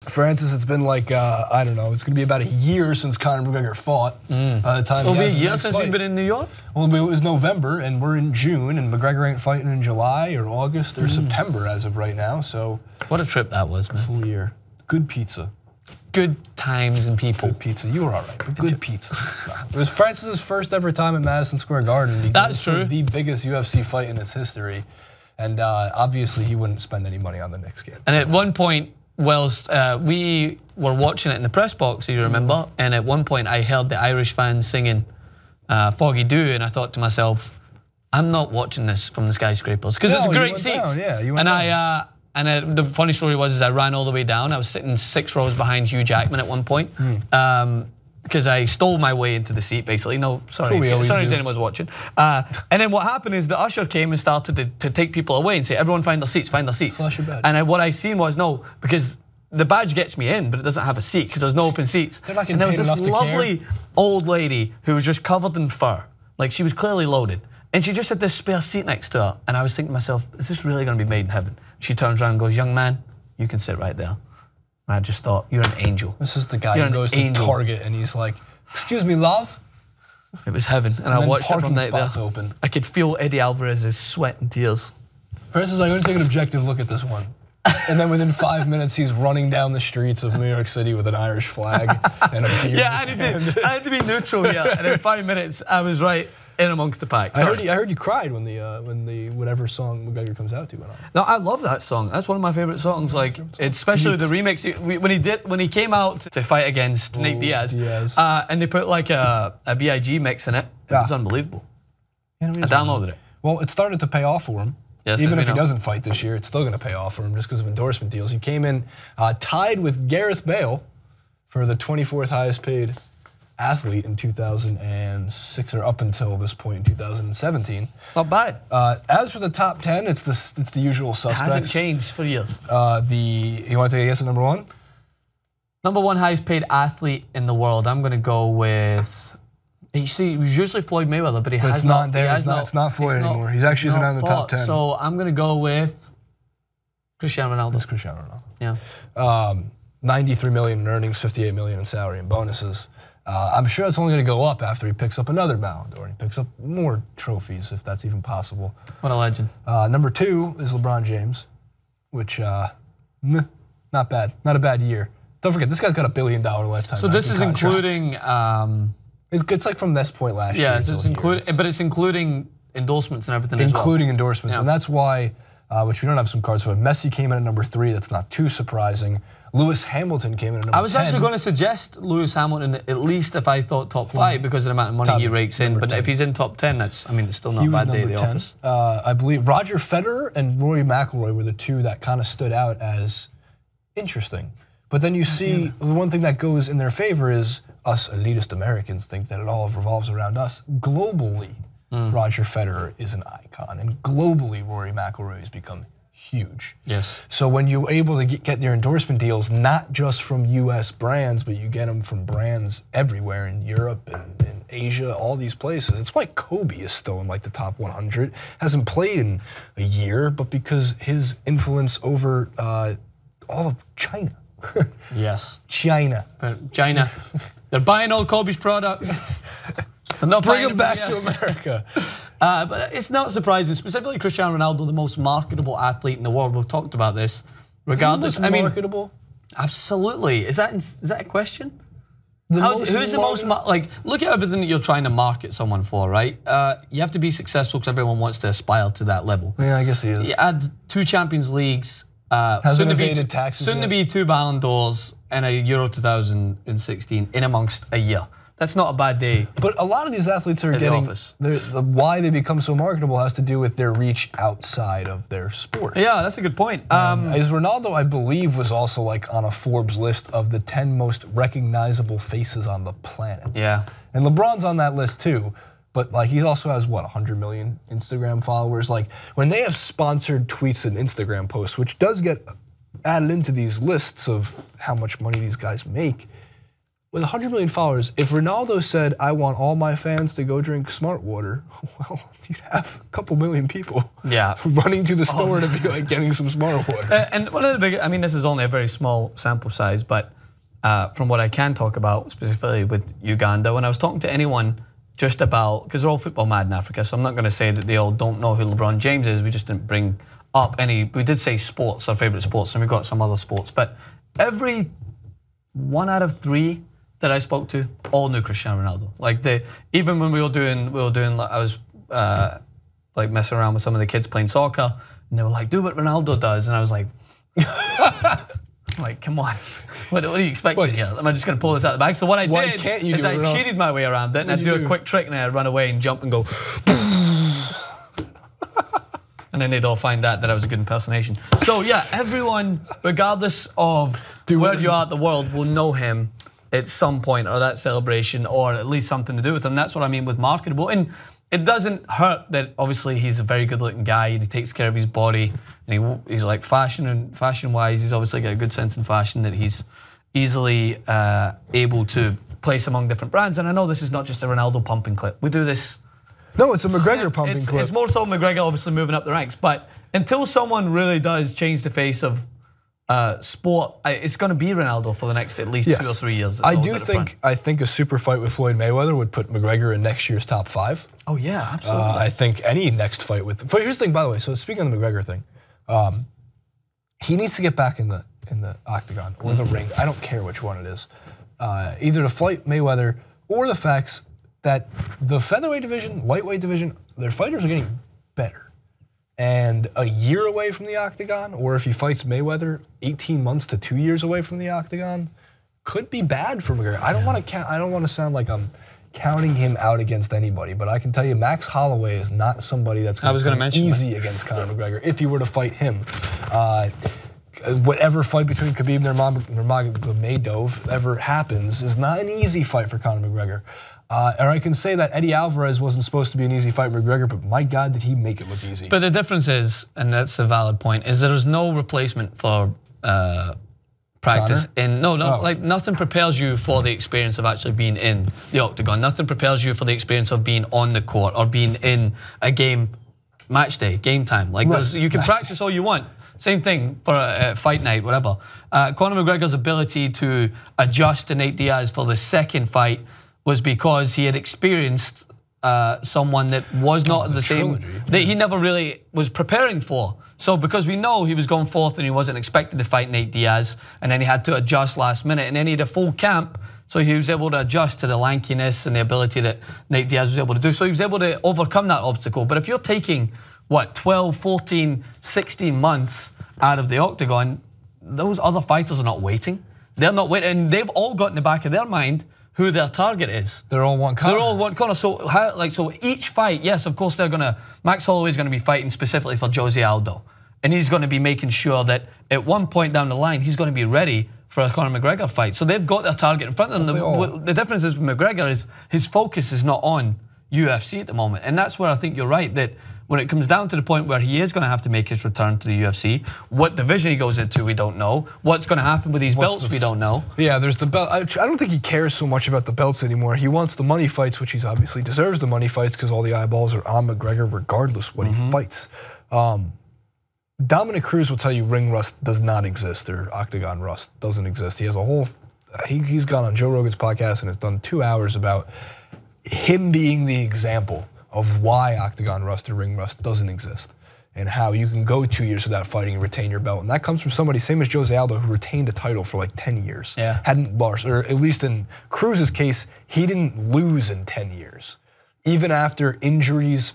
Francis, it's been like, I don't know, it's going to be about a year since Conor McGregor fought. By the time It'll be a year since we've been in New York? Well, it was November, and we're in June, and McGregor ain't fighting in July or August or September as of right now, so. What a trip that was, man. Full year. Good pizza. Good times and people. Good pizza. You were all right, but good pizza. It was Francis's first ever time at Madison Square Garden. That's true. The biggest UFC fight in its history, and obviously he wouldn't spend any money on the next game. And at one point, whilst we were watching it in the press box, you remember, and at one point I heard the Irish fans singing Foggy Doo, and I thought to myself, I'm not watching this from the skyscrapers, because it's a great seat. Yeah, you went down. And the funny story was I ran all the way down. I was sitting 6 rows behind Hugh Jackman at one point, because I stole my way into the seat, basically. No, sorry if anyone's watching. And then what happened is the usher came and started to take people away and say, everyone find their seats, find their seats. Flash your badge. And what I seen was, no, because the badge gets me in, but it doesn't have a seat, because there's no open seats. They're not and there was getting paid this enough to lovely old lady who was just covered in fur. Like, she was clearly loaded. And she just had this spare seat next to her. And I was thinking to myself, is this really gonna be made in heaven? She turns around and goes, young man, you can sit right there. And I just thought, you're an angel. This is the guy who goes to Target and he's like, excuse me, love? It was heaven, and I watched it from right there. Open. I could feel Eddie Alvarez's sweat and tears. Francis is like, I'm gonna take an objective look at this one. And then within 5 minutes, he's running down the streets of New York City with an Irish flag and a beer. Yeah, I had to be neutral here, and in 5 minutes, I was right in amongst the pack. I heard you cried when the whatever song McGregor comes out to went on. No, I love that song. That's one of my favorite songs. Like, especially the remix when he came out to fight against Nate Diaz, and they put like a B.I.G. mix in it. It was unbelievable. I downloaded it. Well, it started to pay off for him. Yes, even if he doesn't fight this year, it's still going to pay off for him just because of endorsement deals. He came in tied with Gareth Bale for the 24th highest paid athlete in 2006, or up until this point in 2017. Not bad. As for the top 10, it's the usual suspects. It hasn't changed for years. You want to take a guess at number 1? Number 1 highest paid athlete in the world. I'm going to go with. You see, it was usually Floyd Mayweather, but it's not there. It's not Floyd anymore. He's actually isn't in the top 10. So I'm going to go with Cristiano Ronaldo. It's Cristiano Ronaldo. Yeah. 93 million in earnings, 58 million in salary and bonuses. I'm sure it's only going to go up after he picks up another Ballon d'Or and he picks up more trophies, if that's even possible. What a legend. Number 2 is LeBron James, which not bad, not a bad year. Don't forget, this guy's got $1 billion lifetime. So this is including. It's like from this point last year. Yeah, it's including endorsements and everything. Including endorsements, and that's why, which we don't have some cards for. Messi came in at number 3. That's not too surprising. Lewis Hamilton came in at number 10. I was actually going to suggest Lewis Hamilton at least if I thought top 5 because of the amount of money he rakes in. But if he's in top 10, it's still not a bad day at the office. I believe Roger Federer and Rory McIlroy were the 2 that kind of stood out as interesting. But then you see the one thing that goes in their favor is us elitist Americans think that it all revolves around us. Globally, Roger Federer is an icon, and globally, Rory McIlroy has become huge. Yes. So when you're able to get your endorsement deals, not just from US brands, but you get them from brands everywhere in Europe and in Asia, all these places. It's why Kobe is still in like the top 100. Hasn't played in a year, but because his influence over all of China. Yes. China. They're buying all Kobe's products. They're not bring them back to America. But it's not surprising, specifically Cristiano Ronaldo, the most marketable athlete in the world. We've talked about this. Regardless, marketable? Absolutely. Is that a question? Who's the most like? Look at everything that you're trying to market someone for, right? You have to be successful because everyone wants to aspire to that level. Yeah, I guess he is. You add 2 Champions Leagues. Hasn't evaded taxes soon to be 2 Ballon d'Ors and a Euro 2016 in amongst a year. That's not a bad day. But a lot of these athletes are getting, why they become so marketable has to do with their reach outside of their sport. Yeah, that's a good point. As Ronaldo, I believe, was also like on a Forbes list of the 10 most recognizable faces on the planet. Yeah. And LeBron's on that list too. But like he also has what, 100 million Instagram followers. Like when they have sponsored tweets and Instagram posts, which does get added into these lists of how much money these guys make, with 100 million followers, if Ronaldo said, I want all my fans to go drink smart water, well, you'd have a couple million people running to the store to be like getting some smart water. And one of the big, I mean, this is only a very small sample size, but from what I can talk about, specifically with Uganda, when I was talking to anyone just about, because they're all football mad in Africa, so I'm not going to say that they all don't know who LeBron James is, we just didn't bring up any, we did say sports, our favorite sports, and we've got some other sports, but every 1 out of 3 that I spoke to all knew Cristiano Ronaldo. Like even when we were doing, I was like messing around with some of the kids playing soccer, and they were like, do what Ronaldo does, and I was like, like, come on, what do you expect here? Am I just going to pull this out of the bag? So what I did is I cheated my way around it, and I'd do a quick trick, and then I'd run away and jump and go, and then they'd all find out that I was a good impersonation. So yeah, everyone, regardless of where you are at the world, will know him at some point, or that celebration, or at least something to do with him. That's what I mean with marketable. And it doesn't hurt that obviously he's a very good-looking guy and he takes care of his body, and he's like fashion-wise, he's obviously got a good sense in fashion that he's easily able to place among different brands. And I know this is not just a Ronaldo pumping clip. We do this. No, it's a McGregor pumping clip. It's more so McGregor obviously moving up the ranks, but until someone really does change the face of sport, it's going to be Ronaldo for the next at least 2 or 3 years. I think a super fight with Floyd Mayweather would put McGregor in next year's top 5. Oh yeah, absolutely. I think any next fight with. But here's the thing, by the way. So speaking of the McGregor thing, he needs to get back in the octagon or the ring. I don't care which one it is. Either to fight Mayweather or the facts that the featherweight division, lightweight division, their fighters are getting better. And a year away from the octagon, or if he fights Mayweather, 18 months to 2 years away from the octagon, could be bad for McGregor. I don't want to sound like I'm counting him out against anybody, but I can tell you Max Holloway is not somebody that's going to be easy against Conor McGregor if he were to fight him. Whatever fight between Khabib Nurmagomedov ever happens is not an easy fight for Conor McGregor. And I can say that Eddie Alvarez wasn't supposed to be an easy fight with McGregor, but my God, did he make it look easy. But the difference is, and that's a valid point, is there is no replacement for practice. Like nothing prepares you for the experience of actually being in the octagon. Nothing prepares you for the experience of being on the court or being in a game, match day, game time. Like you can practice all you want. Same thing for a fight night, whatever. Conor McGregor's ability to adjust to Nate Diaz for the second fight was because he had experienced someone that was not the same, that he never really was preparing for. So because we know he was going forth and he wasn't expected to fight Nate Diaz, and then he had to adjust last minute, and then he had a full camp, so he was able to adjust to the lankiness and the ability that Nate Diaz was able to do. So he was able to overcome that obstacle. But if you're taking, 12, 14, 16 months out of the octagon, those other fighters are not waiting. They're not waiting, and they've all got in the back of their mind who their target is. They're all one Conor. They're all one Conor. So each fight, yes, of course they're gonna. Max Holloway's gonna be fighting specifically for Jose Aldo, and he's gonna be making sure that at one point down the line he's gonna be ready for a Conor McGregor fight. So they've got their target in front of them. The difference is with McGregor is his focus is not on UFC at the moment, and that's where I think you're right that when it comes down to the point where he is going to have to make his return to the UFC, what division he goes into, we don't know. What's going to happen with these belts, we don't know. Yeah, there's the belt. I don't think he cares so much about the belts anymore. He wants the money fights, which he obviously deserves the money fights because all the eyeballs are on McGregor regardless what he fights. Dominick Cruz will tell you ring rust does not exist, or octagon rust doesn't exist. He has a whole, he's gone on Joe Rogan's podcast and has done 2 hours about him being the example of why octagon rust or ring rust doesn't exist, and how you can go 2 years without fighting and retain your belt. And that comes from somebody, same as Jose Aldo, who retained a title for like 10 years. Yeah. Hadn't lost, or at least in Cruz's case, he didn't lose in 10 years. Even after injuries,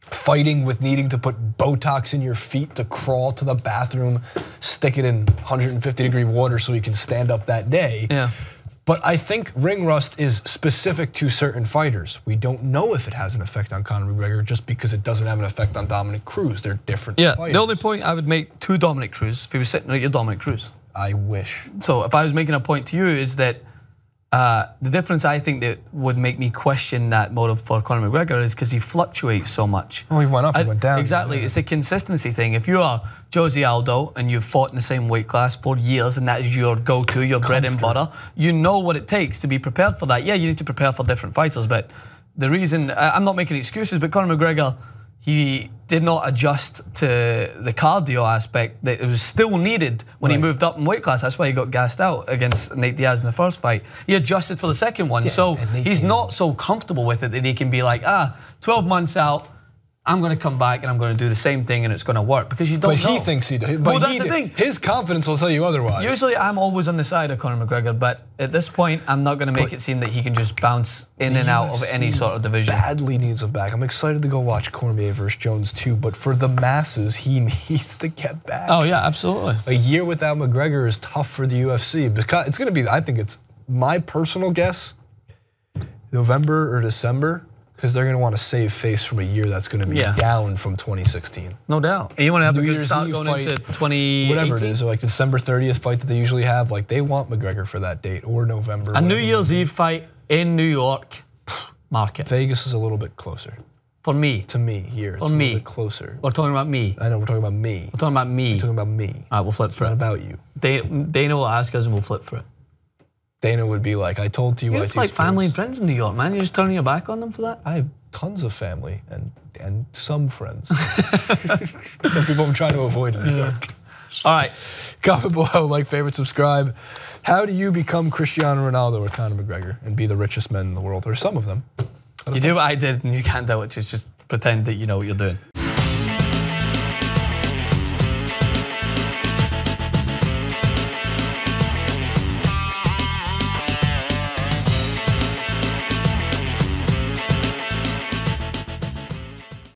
fighting with needing to put Botox in your feet to crawl to the bathroom, stick it in 150-degree water so he can stand up that day. Yeah. But I think ring rust is specific to certain fighters. We don't know if it has an effect on Conor McGregor just because it doesn't have an effect on Dominick Cruz. They're different fighters. The only point I would make to Dominick Cruz, if he was sitting like your Dominick Cruz. I wish. So if I was making a point to you is that The difference I think that would make me question that motive for Conor McGregor is because he fluctuates so much. Well, he went up, he went down. Exactly, it's a consistency thing. If you are Jose Aldo and you've fought in the same weight class for years and that is your go-to, your bread and butter, you know what it takes to be prepared for that. Yeah, you need to prepare for different fighters, but the reason, I'm not making excuses, but Conor McGregor, he did not adjust to the cardio aspect that it was still needed when he moved up in weight class. That's why he got gassed out against Nate Diaz in the first fight. He adjusted for the second one, so he's not so comfortable with it that he can be like, 12 months out, I'm going to come back and I'm going to do the same thing and it's going to work, because you don't know. But he thinks he does. Well, that's the thing. His confidence will tell you otherwise. Usually I'm always on the side of Conor McGregor, but at this point I'm not going to make it seem that he can just bounce in and out of any sort of division. Badly needs him back. I'm excited to go watch Cormier versus Jones too, but for the masses, he needs to get back. Oh yeah, absolutely. A year without McGregor is tough for the UFC, because it's going to be, I think it's my personal guess, November or December, because they're going to want to save face from a year that's going to be down from 2016. No doubt. And you want to have New a good Year's start Eve going fight, into 2018? whatever it is, or like December 30th fight that they usually have, like they want McGregor for that date, or November. A New Year's Eve fight in New York, market. Vegas is a little bit closer. For me. To me, here, it's a little bit closer. We're talking about me. I know, we're talking about me. We're talking about me. We're talking about me. All right, we'll flip for it. Not about you. Dana will ask us and we'll flip for it. Dana would be like, I told TYT You have like family and friends in New York, man. You're just turning your back on them for that? I have tons of family and some friends. Some people I'm trying to avoid in New York. All right. Comment below, like, favorite, subscribe. How do you become Cristiano Ronaldo or Conor McGregor and be the richest men in the world, or some of them? You do what I did and you can't do it, which is just pretend that you know what you're doing.